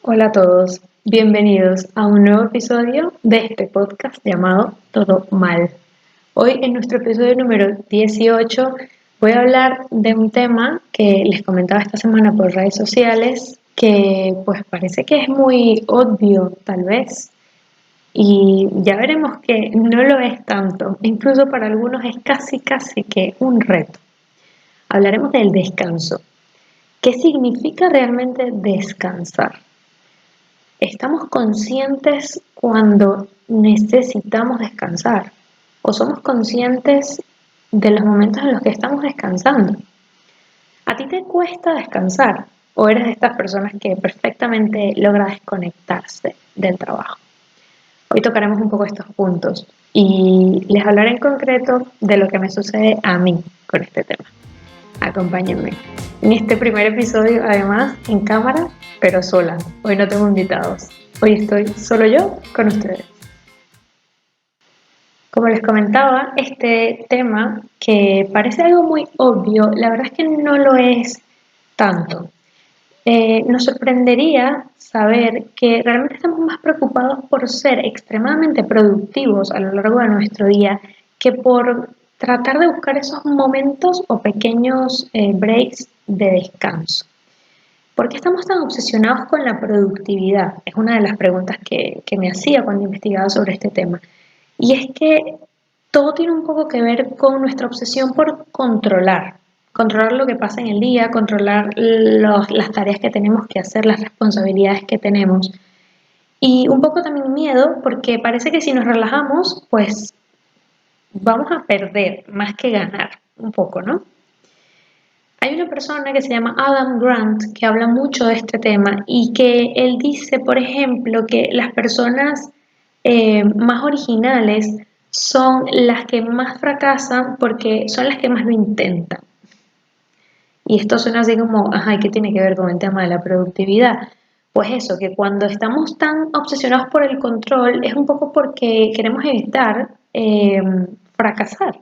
Hola a todos, bienvenidos a un nuevo episodio de este podcast llamado Todo Mal. Hoy en nuestro episodio número 18 voy a hablar de un tema que les comentaba esta semana por redes sociales que pues parece que es muy obvio tal vez y ya veremos que no lo es tanto, incluso para algunos es casi que un reto. Hablaremos del descanso. ¿Qué significa realmente descansar? ¿Estamos conscientes cuando necesitamos descansar? ¿O somos conscientes de los momentos en los que estamos descansando? ¿A ti te cuesta descansar? ¿O eres de estas personas que perfectamente logra desconectarse del trabajo? Hoy tocaremos un poco estos puntos y les hablaré en concreto de lo que me sucede a mí con este tema. Acompáñenme. En este primer episodio, además, en cámara, pero sola. Hoy no tengo invitados. Hoy estoy solo yo con ustedes. Como les comentaba, este tema que parece algo muy obvio, la verdad es que no lo es tanto. Nos sorprendería saber que realmente estamos más preocupados por ser extremadamente productivos a lo largo de nuestro día que por tratar de buscar esos momentos o pequeños breaks de descanso. ¿Por qué estamos tan obsesionados con la productividad? Es una de las preguntas que me hacía cuando investigaba sobre este tema. Y es que todo tiene un poco que ver con nuestra obsesión por controlar lo que pasa en el día, controlar las tareas que tenemos que hacer, las responsabilidades que tenemos. Y un poco también miedo, porque parece que si nos relajamos, pues vamos a perder más que ganar, un poco, ¿no? Hay una persona que se llama Adam Grant que habla mucho de este tema y que él dice, por ejemplo, que las personas más originales son las que más fracasan porque son las que más lo intentan. Y esto suena así como, ajá, ¿qué tiene que ver con el tema de la productividad? Pues eso, que cuando estamos tan obsesionados por el control es un poco porque queremos evitar fracasar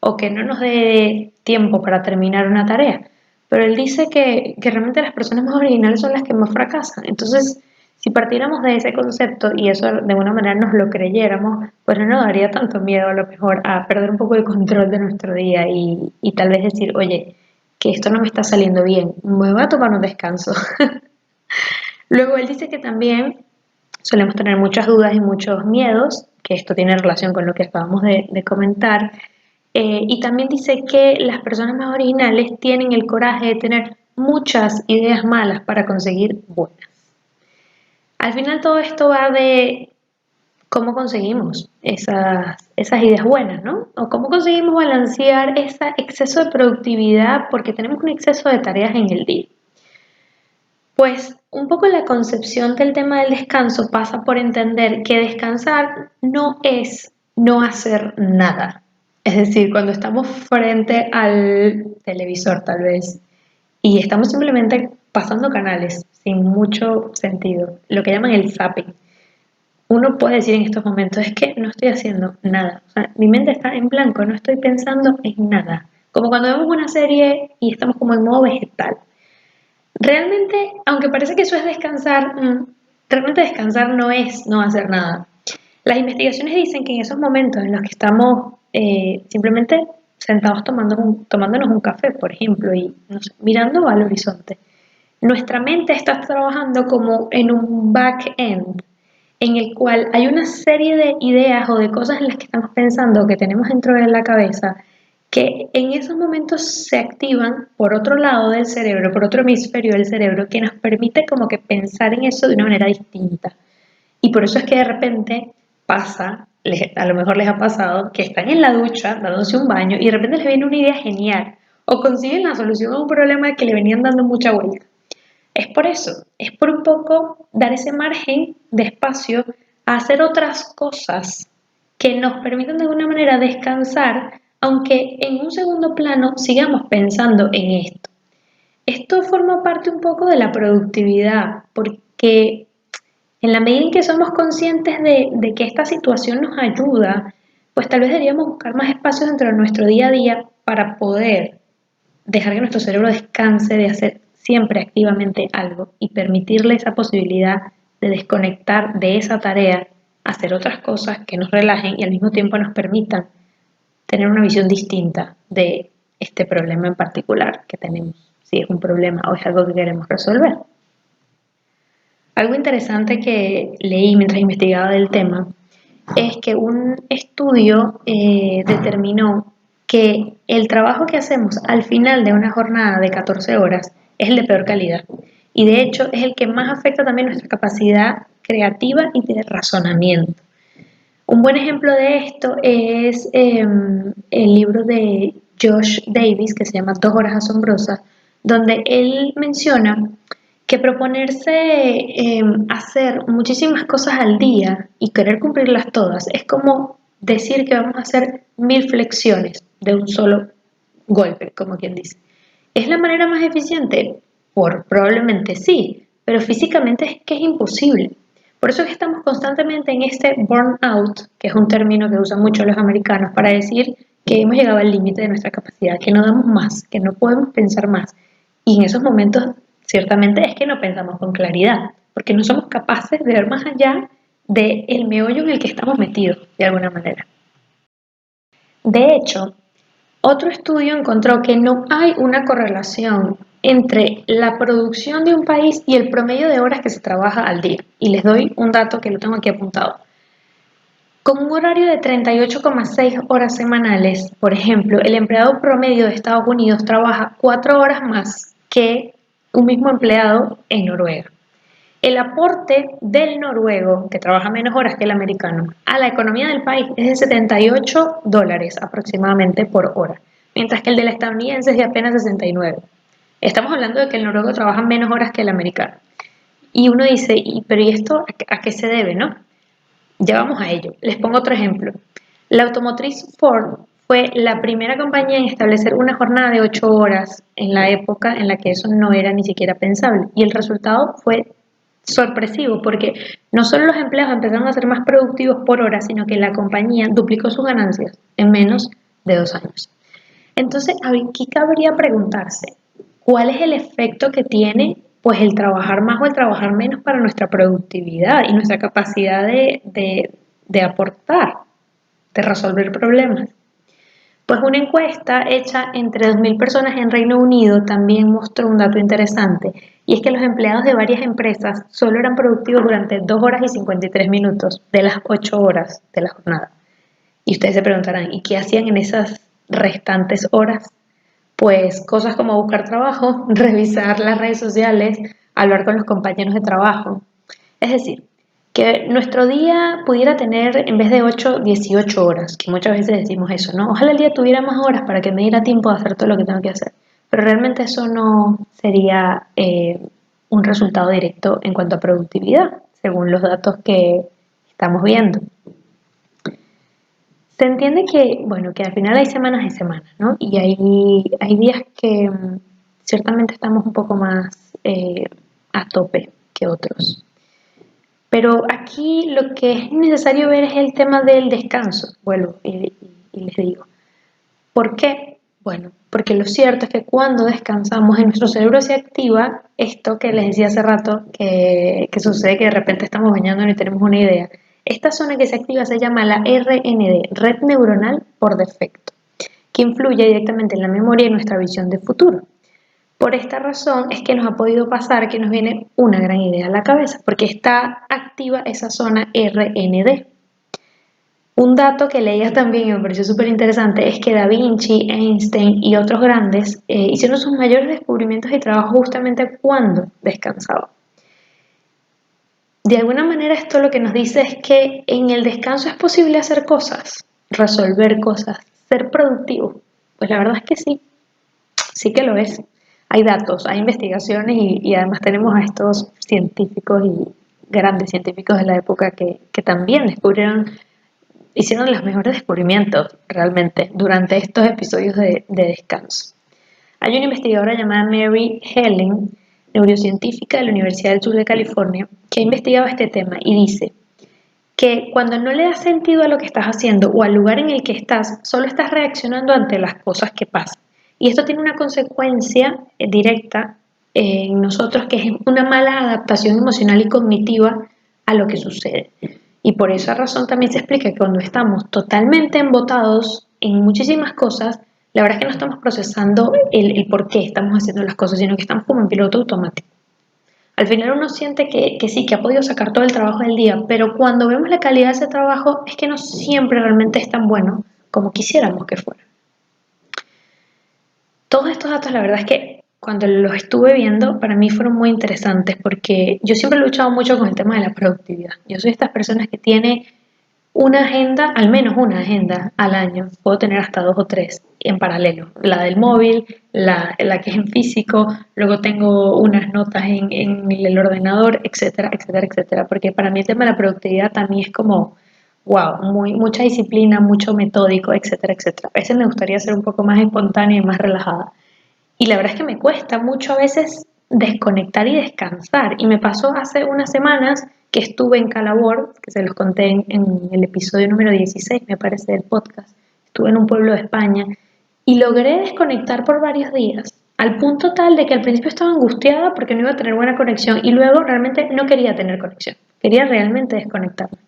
o que no nos dé tiempo para terminar una tarea. Pero él dice que realmente las personas más originales son las que más fracasan. Entonces, si partiéramos de ese concepto y eso de alguna manera nos lo creyéramos, pues no nos daría tanto miedo a lo mejor a perder un poco el control de nuestro día y tal vez decir, oye, que esto no me está saliendo bien, me voy a tomar un descanso. Luego él dice que también solemos tener muchas dudas y muchos miedos, que esto tiene relación con lo que acabamos de comentar, y también dice que las personas más originales tienen el coraje de tener muchas ideas malas para conseguir buenas. Al final todo esto va de cómo conseguimos esas ideas buenas, ¿no? O cómo conseguimos balancear ese exceso de productividad porque tenemos un exceso de tareas en el día. Pues un poco la concepción del tema del descanso pasa por entender que descansar no es no hacer nada. Es decir, cuando estamos frente al televisor tal vez y estamos simplemente pasando canales sin mucho sentido, lo que llaman el zapping. Uno puede decir en estos momentos, es que no estoy haciendo nada. O sea, mi mente está en blanco, no estoy pensando en nada. Como cuando vemos una serie y estamos como en modo vegetal. Realmente, aunque parece que eso es descansar, realmente descansar no es no hacer nada. Las investigaciones dicen que en esos momentos en los que estamos simplemente sentados tomándonos un café, por ejemplo, y no sé, mirando al horizonte, nuestra mente está trabajando como en un back-end, en el cual hay una serie de ideas o de cosas en las que estamos pensando que tenemos dentro de la cabeza que en esos momentos se activan por otro lado del cerebro, por otro hemisferio del cerebro, que nos permite como que pensar en eso de una manera distinta. Y por eso es que de repente pasa, a lo mejor les ha pasado, que están en la ducha dándose un baño y de repente les viene una idea genial o consiguen la solución a un problema que le venían dando mucha vuelta. Es por eso, es por un poco dar ese margen de espacio a hacer otras cosas que nos permitan de alguna manera descansar, aunque en un segundo plano sigamos pensando en esto. Esto forma parte un poco de la productividad, porque en la medida en que somos conscientes de que esta situación nos ayuda, pues tal vez deberíamos buscar más espacios dentro de nuestro día a día para poder dejar que nuestro cerebro descanse de hacer siempre activamente algo y permitirle esa posibilidad de desconectar de esa tarea, hacer otras cosas que nos relajen y al mismo tiempo nos permitan tener una visión distinta de este problema en particular que tenemos, si es un problema o es algo que queremos resolver. Algo interesante que leí mientras investigaba del tema es que un estudio determinó que el trabajo que hacemos al final de una jornada de 14 horas es el de peor calidad y de hecho es el que más afecta también nuestra capacidad creativa y de razonamiento. Un buen ejemplo de esto es el libro de Josh Davis que se llama Dos horas asombrosas, donde él menciona que proponerse hacer muchísimas cosas al día y querer cumplirlas todas es como decir que vamos a hacer 1000 flexiones de un solo golpe, como quien dice. ¿Es la manera más eficiente? Probablemente sí, pero físicamente es que es imposible. Por eso es que estamos constantemente en este burnout, que es un término que usan mucho los americanos para decir que hemos llegado al límite de nuestra capacidad, que no damos más, que no podemos pensar más. Y en esos momentos, ciertamente, es que no pensamos con claridad, porque no somos capaces de ver más allá del meollo en el que estamos metidos, de alguna manera. De hecho, otro estudio encontró que no hay una correlación entre la producción de un país y el promedio de horas que se trabaja al día. Y les doy un dato que lo tengo aquí apuntado. Con un horario de 38,6 horas semanales, por ejemplo, el empleado promedio de Estados Unidos trabaja 4 horas más que un mismo empleado en Noruega. El aporte del noruego, que trabaja menos horas que el americano, a la economía del país es de $78 aproximadamente por hora, mientras que el del estadounidense es de apenas 69. Estamos hablando de que el noruego trabaja menos horas que el americano. Y uno dice, pero ¿y esto a qué se debe, no? Ya vamos a ello. Les pongo otro ejemplo. La automotriz Ford fue la primera compañía en establecer una jornada de 8 horas en la época en la que eso no era ni siquiera pensable. Y el resultado fue sorpresivo porque no solo los empleados empezaron a ser más productivos por hora, sino que la compañía duplicó sus ganancias en menos de 2 años. Entonces, aquí cabría preguntarse, ¿cuál es el efecto que tiene pues el trabajar más o el trabajar menos para nuestra productividad y nuestra capacidad de aportar, de resolver problemas? Pues una encuesta hecha entre 2.000 personas en Reino Unido también mostró un dato interesante, y es que los empleados de varias empresas solo eran productivos durante 2 horas y 53 minutos de las 8 horas de la jornada. Y ustedes se preguntarán, ¿y qué hacían en esas restantes horas? Pues cosas como buscar trabajo, revisar las redes sociales, hablar con los compañeros de trabajo. Es decir, que nuestro día pudiera tener en vez de 8, 18 horas, que muchas veces decimos eso, ¿no? Ojalá el día tuviera más horas para que me diera tiempo de hacer todo lo que tengo que hacer. Pero realmente eso no sería un resultado directo en cuanto a productividad, según los datos que estamos viendo. Se entiende que, bueno, que al final hay semanas y semanas, ¿no? Y hay días que ciertamente estamos un poco más a tope que otros. Pero aquí lo que es necesario ver es el tema del descanso. Vuelvo y les digo. ¿Por qué? Bueno, porque lo cierto es que cuando descansamos en nuestro cerebro se activa esto que les decía hace rato, que sucede que de repente estamos bañando y tenemos una idea. Esta zona que se activa se llama la RND, red neuronal por defecto, que influye directamente en la memoria y nuestra visión de futuro. Por esta razón es que nos ha podido pasar que nos viene una gran idea a la cabeza, porque está activa esa zona RND. Un dato que leía también y me pareció súper interesante es que Da Vinci, Einstein y otros grandes hicieron sus mayores descubrimientos y trabajos justamente cuando descansaban. De alguna manera esto lo que nos dice es que en el descanso es posible hacer cosas, resolver cosas, ser productivo. Pues la verdad es que sí, sí que lo es. Hay datos, hay investigaciones y además tenemos a estos científicos y grandes científicos de la época que también hicieron los mejores descubrimientos realmente durante estos episodios de descanso. Hay una investigadora llamada Mary Helen, neurocientífica de la Universidad del Sur de California, que ha investigado este tema y dice que cuando no le das sentido a lo que estás haciendo o al lugar en el que estás, solo estás reaccionando ante las cosas que pasan. Y esto tiene una consecuencia directa en nosotros, que es una mala adaptación emocional y cognitiva a lo que sucede. Y por esa razón también se explica que cuando estamos totalmente embotados en muchísimas cosas, la verdad es que no estamos procesando el por qué estamos haciendo las cosas, sino que estamos como en piloto automático. Al final uno siente que sí, que ha podido sacar todo el trabajo del día, pero cuando vemos la calidad de ese trabajo es que no siempre realmente es tan bueno como quisiéramos que fuera. Todos estos datos, la verdad es que cuando los estuve viendo, para mí fueron muy interesantes porque yo siempre he luchado mucho con el tema de la productividad. Yo soy de estas personas que tiene una agenda, al menos una agenda al año, puedo tener hasta dos o tres en paralelo, la del móvil, la que es en físico, luego tengo unas notas en el ordenador, etcétera, etcétera, etcétera, porque para mí el tema de la productividad también es como, wow, mucha disciplina, mucho metódico, etcétera, etcétera. A veces me gustaría ser un poco más espontánea y más relajada. Y la verdad es que me cuesta mucho a veces desconectar y descansar. Y me pasó hace unas semanas que estuve en Calabor, que se los conté en el episodio número 16, me parece, del podcast. Estuve en un pueblo de España y logré desconectar por varios días, al punto tal de que al principio estaba angustiada porque no iba a tener buena conexión y luego realmente no quería tener conexión, quería realmente desconectarme.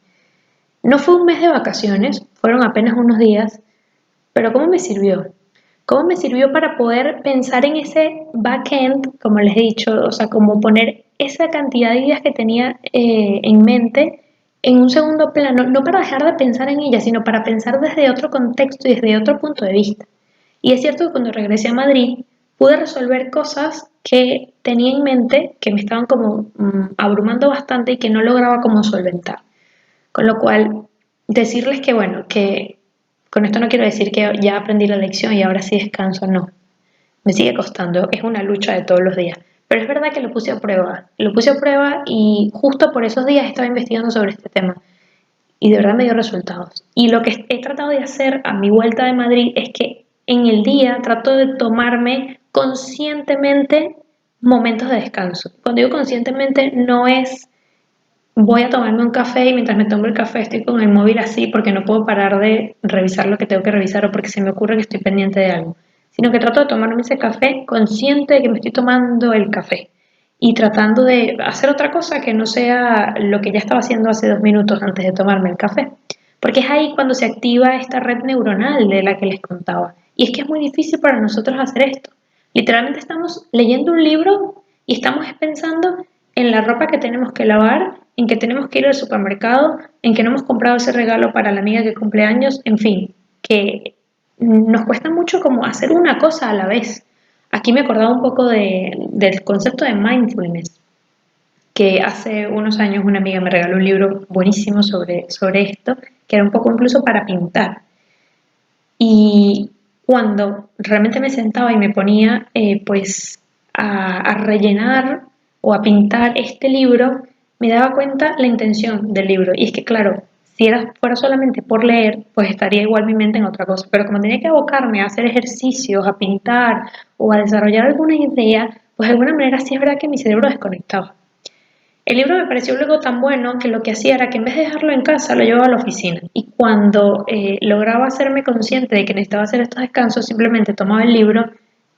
No fue un mes de vacaciones, fueron apenas unos días, pero ¿cómo me sirvió? ¿Cómo me sirvió para poder pensar en ese backend, como les he dicho, o sea, como poner esa cantidad de ideas que tenía en mente en un segundo plano, no para dejar de pensar en ellas, sino para pensar desde otro contexto y desde otro punto de vista? Y es cierto que cuando regresé a Madrid pude resolver cosas que tenía en mente, que me estaban como abrumando bastante y que no lograba como solventar. Con lo cual, decirles que bueno, que con esto no quiero decir que ya aprendí la lección y ahora sí descanso, no. Me sigue costando, es una lucha de todos los días. Pero es verdad que lo puse a prueba y justo por esos días estaba investigando sobre este tema y de verdad me dio resultados. Y lo que he tratado de hacer a mi vuelta de Madrid es que en el día trato de tomarme conscientemente momentos de descanso. Cuando digo conscientemente no es voy a tomarme un café y mientras me tomo el café estoy con el móvil así porque no puedo parar de revisar lo que tengo que revisar o porque se me ocurre que estoy pendiente de algo, sino que trato de tomarme ese café consciente de que me estoy tomando el café y tratando de hacer otra cosa que no sea lo que ya estaba haciendo hace 2 minutos antes de tomarme el café, porque es ahí cuando se activa esta red neuronal de la que les contaba. Y es que es muy difícil para nosotros hacer esto. Literalmente estamos leyendo un libro y estamos pensando en la ropa que tenemos que lavar, en que tenemos que ir al supermercado, en que no hemos comprado ese regalo para la amiga que cumple años, en fin, que nos cuesta mucho como hacer una cosa a la vez. Aquí me acordaba un poco del concepto de mindfulness, que hace unos años una amiga me regaló un libro buenísimo sobre esto, que era un poco incluso para pintar. Y cuando realmente me sentaba y me ponía pues a rellenar o a pintar este libro, me daba cuenta la intención del libro. Y es que, claro, si fuera solamente por leer, pues estaría igual mi mente en otra cosa. Pero como tenía que abocarme a hacer ejercicios, a pintar o a desarrollar alguna idea, pues de alguna manera sí es verdad que mi cerebro desconectaba. El libro me pareció luego tan bueno que lo que hacía era que en vez de dejarlo en casa, lo llevaba a la oficina. Y cuando lograba hacerme consciente de que necesitaba hacer estos descansos, simplemente tomaba el libro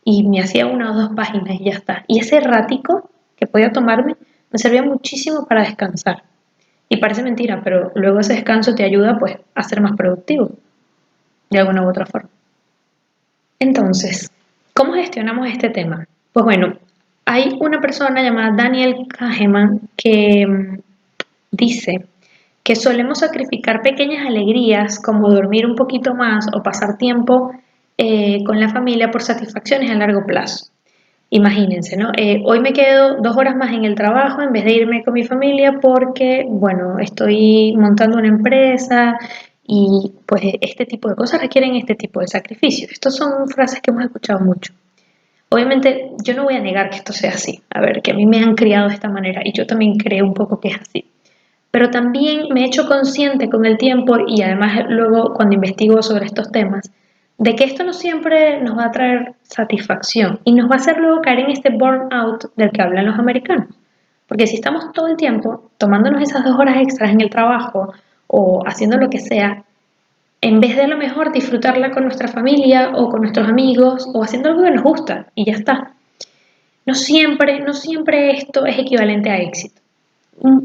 y me hacía una o dos páginas y ya está. Y ese ratico que podía tomarme me servía muchísimo para descansar. Y parece mentira, pero luego ese descanso te ayuda pues a ser más productivo, de alguna u otra forma. Entonces, ¿cómo gestionamos este tema? Pues bueno, hay una persona llamada Daniel Kahneman que dice que solemos sacrificar pequeñas alegrías como dormir un poquito más o pasar tiempo con la familia por satisfacciones a largo plazo. Imagínense, ¿no? Hoy me quedo 2 horas más en el trabajo en vez de irme con mi familia porque, bueno, estoy montando una empresa y pues este tipo de cosas requieren este tipo de sacrificios. Estas son frases que hemos escuchado mucho. Obviamente yo no voy a negar que esto sea así. A ver, que a mí me han criado de esta manera y yo también creo un poco que es así. Pero también me he hecho consciente con el tiempo y además luego cuando investigo sobre estos temas, de que esto no siempre nos va a traer satisfacción y nos va a hacer luego caer en este burnout del que hablan los americanos. Porque si estamos todo el tiempo tomándonos esas 2 horas extras en el trabajo o haciendo lo que sea, en vez de a lo mejor disfrutarla con nuestra familia o con nuestros amigos o haciendo algo que nos gusta y ya está. no siempre esto es equivalente a éxito.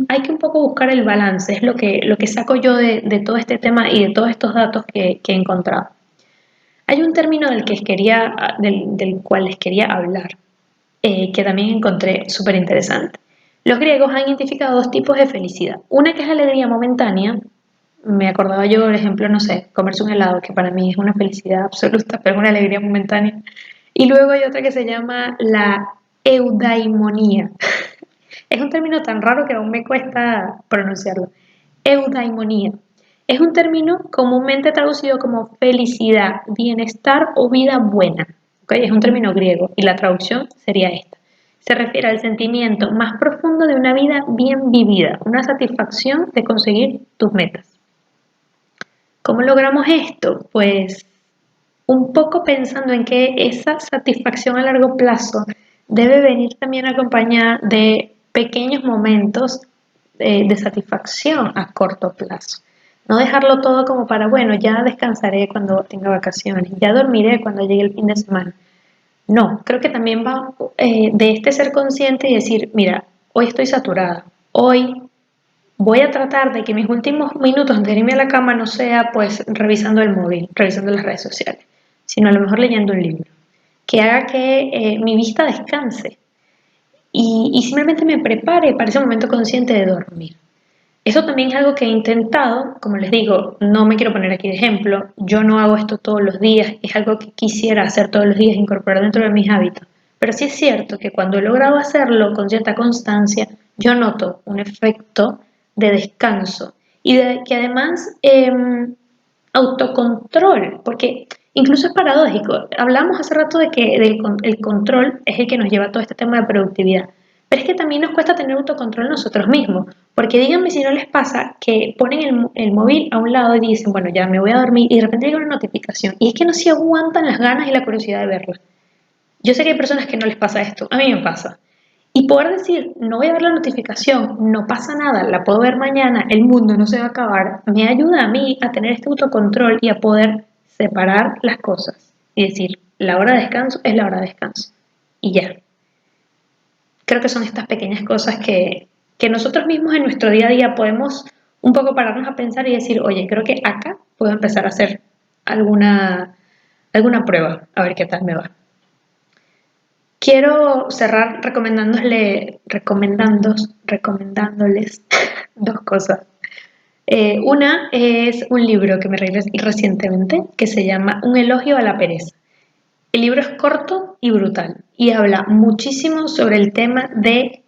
Hay que un poco buscar el balance, es lo que saco yo de todo este tema y de todos estos datos que he encontrado. Hay un término del cual les quería hablar, que también encontré súper interesante. Los griegos han identificado dos tipos de felicidad. Una que es la alegría momentánea. Me acordaba yo, por ejemplo, no sé, comerse un helado, que para mí es una felicidad absoluta, pero es una alegría momentánea. Y luego hay otra que se llama la eudaimonía. Es un término tan raro que aún me cuesta pronunciarlo. Eudaimonía. Es un término comúnmente traducido como felicidad, bienestar o vida buena. ¿Ok? Es un término griego y la traducción sería esta. Se refiere al sentimiento más profundo de una vida bien vivida, una satisfacción de conseguir tus metas. ¿Cómo logramos esto? Pues un poco pensando en que esa satisfacción a largo plazo debe venir también acompañada de pequeños momentos de satisfacción a corto plazo. No dejarlo todo como para, bueno, ya descansaré cuando tenga vacaciones, ya dormiré cuando llegue el fin de semana. No, creo que también va de este ser consciente y decir, mira, hoy estoy saturada, hoy voy a tratar de que mis últimos minutos antes de irme a la cama no sea pues revisando el móvil, revisando las redes sociales, sino a lo mejor leyendo un libro, que haga que mi vista descanse y simplemente me prepare para ese momento consciente de dormir. Eso también es algo que he intentado, como les digo, no me quiero poner aquí de ejemplo, yo no hago esto todos los días, es algo que quisiera hacer todos los días, incorporar dentro de mis hábitos. Pero sí es cierto que cuando he logrado hacerlo con cierta constancia, yo noto un efecto de descanso y de que además autocontrol, porque incluso es paradójico. Hablamos hace rato de que el control es el que nos lleva a todo este tema de productividad. Pero es que también nos cuesta tener autocontrol nosotros mismos, porque díganme si no les pasa que ponen el móvil a un lado y dicen, bueno, ya me voy a dormir y de repente llega una notificación y es que no se aguantan las ganas y la curiosidad de verla. Yo sé que hay personas que no les pasa esto, a mí me pasa. Y poder decir, no voy a ver la notificación, no pasa nada, la puedo ver mañana, el mundo no se va a acabar, me ayuda a mí a tener este autocontrol y a poder separar las cosas y decir, la hora de descanso es la hora de descanso. Y ya. Creo que son estas pequeñas cosas que nosotros mismos en nuestro día a día podemos un poco pararnos a pensar y decir, oye, creo que acá puedo empezar a hacer alguna prueba, a ver qué tal me va. Quiero cerrar recomendándoles dos cosas. Una es un libro que me leí recientemente que se llama Un elogio a la pereza. El libro es corto y brutal y habla muchísimo sobre el tema de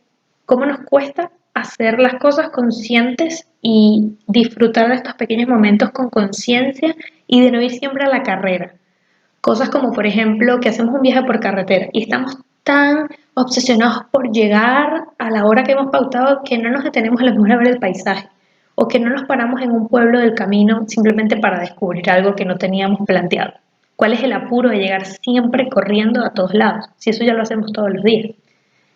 cómo nos cuesta hacer las cosas conscientes y disfrutar de estos pequeños momentos con conciencia y de no ir siempre a la carrera. Cosas como, por ejemplo, que hacemos un viaje por carretera y estamos tan obsesionados por llegar a la hora que hemos pautado que no nos detenemos a lo mejor a ver el paisaje o que no nos paramos en un pueblo del camino simplemente para descubrir algo que no teníamos planteado. ¿Cuál es el apuro de llegar siempre corriendo a todos lados? Si eso ya lo hacemos todos los días.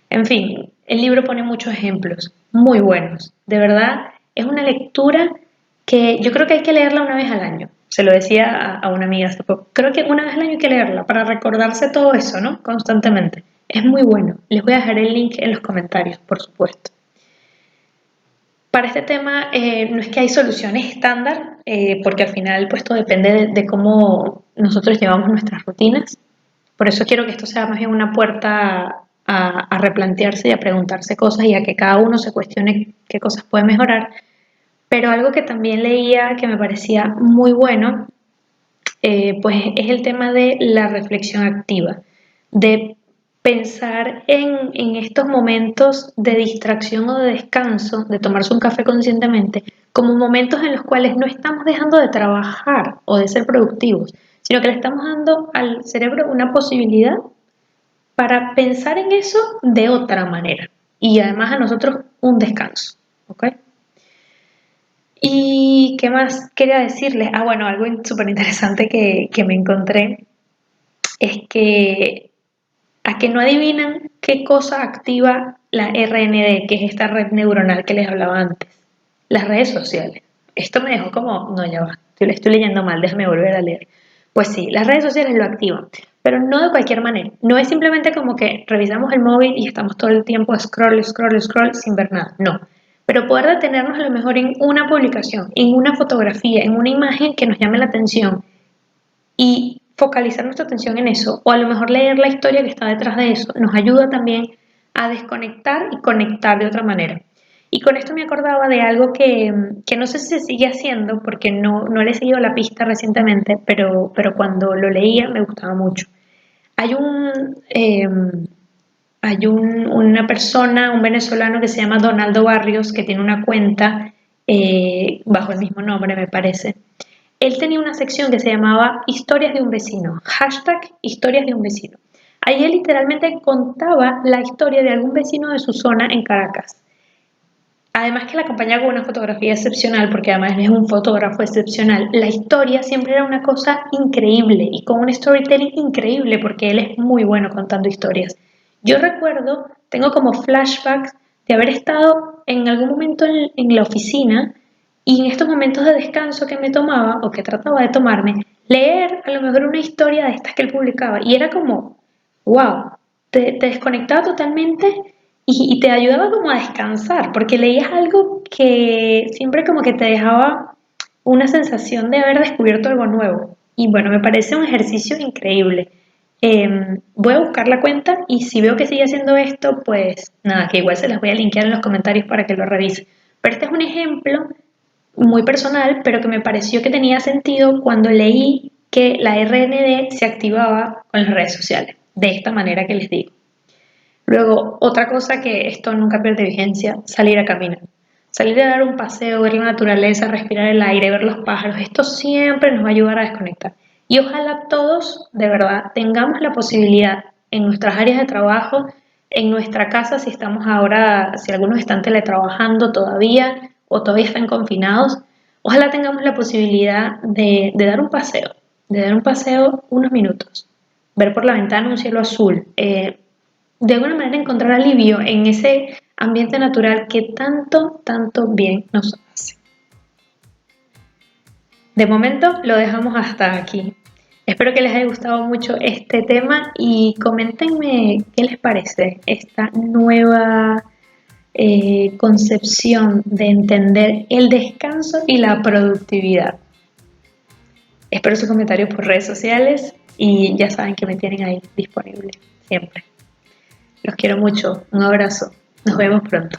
En fin, el libro pone muchos ejemplos muy buenos. De verdad, es una lectura que yo creo que hay que leerla una vez al año. Se lo decía a una amiga hace poco. Creo que una vez al año hay que leerla para recordarse todo eso, ¿no? Constantemente. Es muy bueno. Les voy a dejar el link en los comentarios, por supuesto. Para este tema no es que hay soluciones estándar, porque al final pues todo depende de cómo nosotros llevamos nuestras rutinas. Por eso quiero que esto sea más bien una puerta a replantearse y a preguntarse cosas y a que cada uno se cuestione qué cosas puede mejorar. Pero algo que también leía que me parecía muy bueno, pues es el tema de la reflexión activa, de pensar en estos momentos de distracción o de descanso, de tomarse un café conscientemente, como momentos en los cuales no estamos dejando de trabajar o de ser productivos, sino que le estamos dando al cerebro una posibilidad para pensar en eso de otra manera y además a nosotros un descanso. ¿Ok? ¿Y qué más quería decirles? Ah, bueno, algo súper interesante que me encontré es que a que no adivinan qué cosa activa la RND, que es esta red neuronal que les hablaba antes. Las redes sociales. Esto me dejó como, no, ya va, estoy leyendo mal, déjame volver a leer. Pues sí, las redes sociales lo activan. pero no de cualquier manera. No es simplemente como que revisamos el móvil y estamos todo el tiempo scroll, scroll, scroll sin ver nada. No. Pero poder detenernos a lo mejor en una publicación, en una fotografía, en una imagen que nos llame la atención y focalizar nuestra atención en eso, o a lo mejor leer la historia que está detrás de eso, nos ayuda también a desconectar y conectar de otra manera. Y con esto me acordaba de algo que no sé si se sigue haciendo, porque no le he seguido la pista recientemente, pero cuando lo leía me gustaba mucho. Hay una persona, un venezolano que se llama Donaldo Barrios, que tiene una cuenta bajo el mismo nombre, me parece. Él tenía una sección que se llamaba Historias de un vecino, hashtag Historias de un vecino. Ahí él literalmente contaba la historia de algún vecino de su zona en Caracas. Además que la acompañaba con una fotografía excepcional, porque además él es un fotógrafo excepcional, la historia siempre era una cosa increíble y con un storytelling increíble, porque él es muy bueno contando historias. Yo recuerdo, tengo como flashbacks de haber estado en algún momento en la oficina y en estos momentos de descanso que me tomaba o que trataba de tomarme, leer a lo mejor una historia de estas que él publicaba y era como, wow, te desconectaba totalmente y te ayudaba como a descansar, porque leías algo que siempre como que te dejaba una sensación de haber descubierto algo nuevo. Y bueno, me parece un ejercicio increíble. Voy a buscar la cuenta y si veo que sigue haciendo esto, pues nada, que igual se las voy a linkear en los comentarios para que lo revise. Pero este es un ejemplo muy personal, pero que me pareció que tenía sentido cuando leí que la RND se activaba con las redes sociales, de esta manera que les digo. Luego, otra cosa que esto nunca pierde vigencia, salir a caminar. Salir a dar un paseo, ver la naturaleza, respirar el aire, ver los pájaros, esto siempre nos va a ayudar a desconectar. Y ojalá todos, de verdad, tengamos la posibilidad en nuestras áreas de trabajo, en nuestra casa, si estamos ahora, si algunos están teletrabajando todavía o todavía están confinados, ojalá tengamos la posibilidad de dar un paseo, de dar un paseo unos minutos, ver por la ventana un cielo azul, de alguna manera encontrar alivio en ese ambiente natural que tanto, tanto bien nos hace. De momento lo dejamos hasta aquí. Espero que les haya gustado mucho este tema y coméntenme qué les parece esta nueva concepción de entender el descanso y la productividad. Espero sus comentarios por redes sociales y ya saben que me tienen ahí disponible siempre. Los quiero mucho. Un abrazo. Nos vemos pronto.